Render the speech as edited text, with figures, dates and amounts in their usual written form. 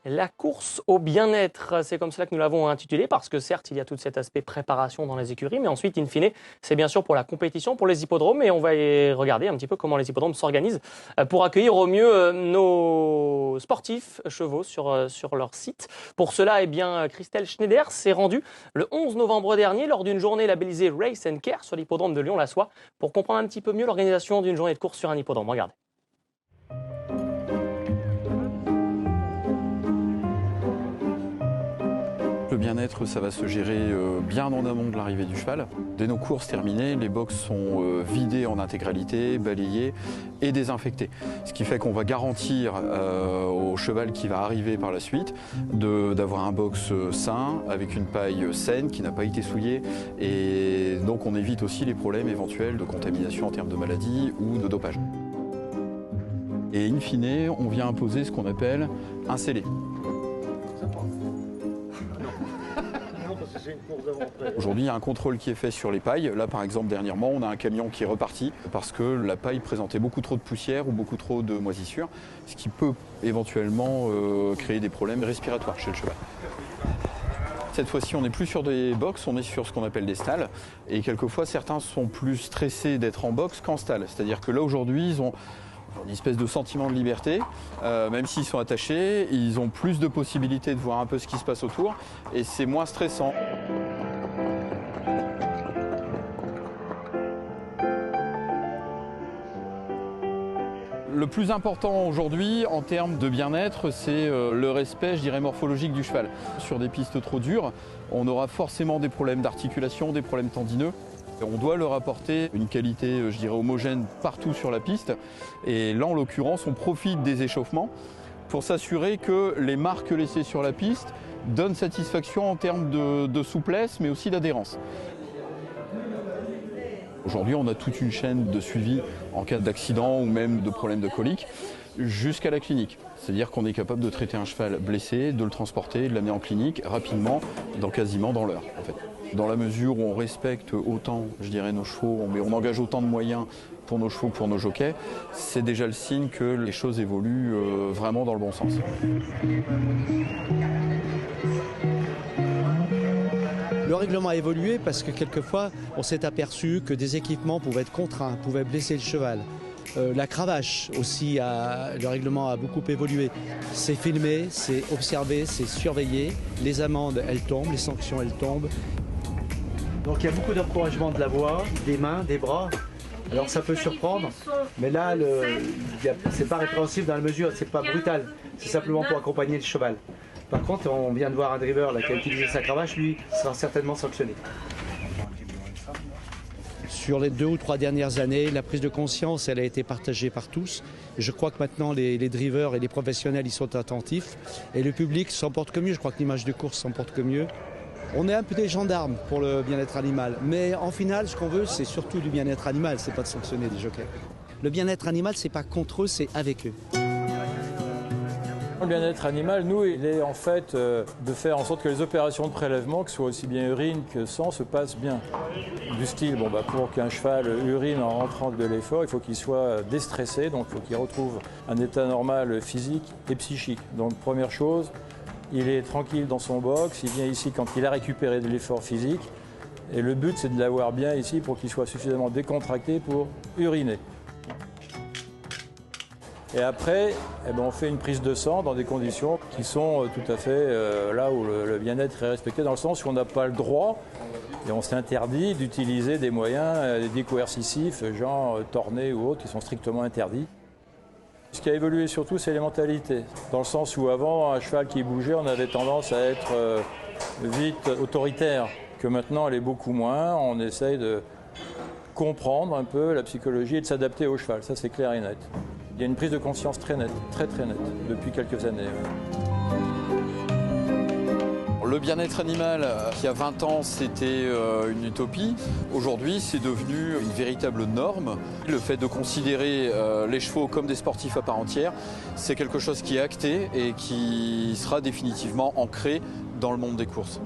La course au bien-être, c'est comme cela que nous l'avons intitulé, parce que certes, il y a tout cet aspect préparation dans les écuries, mais ensuite, in fine, c'est bien sûr pour la compétition, pour les hippodromes, et on va y regarder un petit peu comment les hippodromes s'organisent pour accueillir au mieux nos sportifs chevaux sur leur site. Pour cela, eh bien, Christelle Schneider s'est rendue le 11 novembre dernier lors d'une journée labellisée Race and Care sur l'hippodrome de Lyon-la-Soie pour comprendre un petit peu mieux l'organisation d'une journée de course sur un hippodrome. Regardez. Le bien-être, ça va se gérer bien en amont de l'arrivée du cheval. Dès nos courses terminées, les box sont vidées en intégralité, balayées et désinfectées. Ce qui fait qu'on va garantir au cheval qui va arriver par la suite d'avoir un box sain, avec une paille saine qui n'a pas été souillée. Et donc on évite aussi les problèmes éventuels de contamination en termes de maladies ou de dopage. Et in fine, on vient imposer ce qu'on appelle un scellé. Aujourd'hui, il y a un contrôle qui est fait sur les pailles. Là, par exemple, dernièrement, on a un camion qui est reparti parce que la paille présentait beaucoup trop de poussière ou beaucoup trop de moisissure, ce qui peut éventuellement créer des problèmes respiratoires chez le cheval. Cette fois-ci, on n'est plus sur des box, on est sur ce qu'on appelle des stalles. Et quelquefois, certains sont plus stressés d'être en box qu'en stall. C'est-à-dire que là, aujourd'hui, ils ont une espèce de sentiment de liberté, même s'ils sont attachés, ils ont plus de possibilités de voir un peu ce qui se passe autour et c'est moins stressant. Le plus important aujourd'hui en termes de bien-être, c'est le respect, je dirais, morphologique du cheval. Sur des pistes trop dures, on aura forcément des problèmes d'articulation, des problèmes tendineux. On doit leur apporter une qualité, je dirais, homogène partout sur la piste. Et là, en l'occurrence, on profite des échauffements pour s'assurer que les marques laissées sur la piste donnent satisfaction en termes de souplesse, mais aussi d'adhérence. Aujourd'hui, on a toute une chaîne de suivi en cas d'accident ou même de problème de colique jusqu'à la clinique. C'est-à-dire qu'on est capable de traiter un cheval blessé, de le transporter, de l'amener en clinique rapidement, quasiment dans l'heure, en fait. Dans la mesure où on respecte autant, je dirais, nos chevaux, on engage autant de moyens pour nos chevaux, pour nos jockeys, c'est déjà le signe que les choses évoluent vraiment dans le bon sens. Le règlement a évolué parce que quelquefois, on s'est aperçu que des équipements pouvaient être contraints, pouvaient blesser le cheval. La cravache aussi, le règlement a beaucoup évolué. C'est filmé, c'est observé, c'est surveillé. Les amendes, elles tombent, les sanctions, elles tombent. Donc il y a beaucoup d'encouragement de la voix, des mains, des bras. Alors ça peut surprendre, mais là, c'est pas répréhensible dans la mesure, c'est pas brutal. C'est simplement pour accompagner le cheval. Par contre, on vient de voir un driver là, qui a utilisé sa cravache, lui sera certainement sanctionné. Sur les 2 ou 3 dernières années, la prise de conscience, elle a été partagée par tous. Je crois que maintenant, les drivers et les professionnels, ils sont attentifs. Et le public s'en porte que mieux. Je crois que l'image de course s'en porte que mieux. On est un peu des gendarmes pour le bien-être animal. Mais en finale, ce qu'on veut, c'est surtout du bien-être animal. C'est pas de sanctionner des jockeys. Le bien-être animal, c'est pas contre eux, c'est avec eux. Le bien-être animal, nous, il est en fait de faire en sorte que les opérations de prélèvement, que ce soit aussi bien urine que sang, se passent bien. Du style, pour qu'un cheval urine en rentrant de l'effort, il faut qu'il soit déstressé, donc il faut qu'il retrouve un état normal physique et psychique. Donc première chose, il est tranquille dans son box, il vient ici quand il a récupéré de l'effort physique. Et le but, c'est de l'avoir bien ici pour qu'il soit suffisamment décontracté pour uriner. Et après, on fait une prise de sang dans des conditions qui sont tout à fait là où le bien-être est respecté, dans le sens où on n'a pas le droit et on s'interdit d'utiliser des moyens décoercitifs, genre tornés ou autres, qui sont strictement interdits. Ce qui a évolué surtout, c'est les mentalités. Dans le sens où avant, un cheval qui bougeait, on avait tendance à être vite autoritaire, que maintenant elle est beaucoup moins. On essaye de comprendre un peu la psychologie et de s'adapter au cheval, ça c'est clair et net. Il y a une prise de conscience très nette, très nette, depuis quelques années. Le bien-être animal, qui il y a 20 ans, c'était une utopie. Aujourd'hui, c'est devenu une véritable norme. Le fait de considérer les chevaux comme des sportifs à part entière, c'est quelque chose qui est acté et qui sera définitivement ancré dans le monde des courses.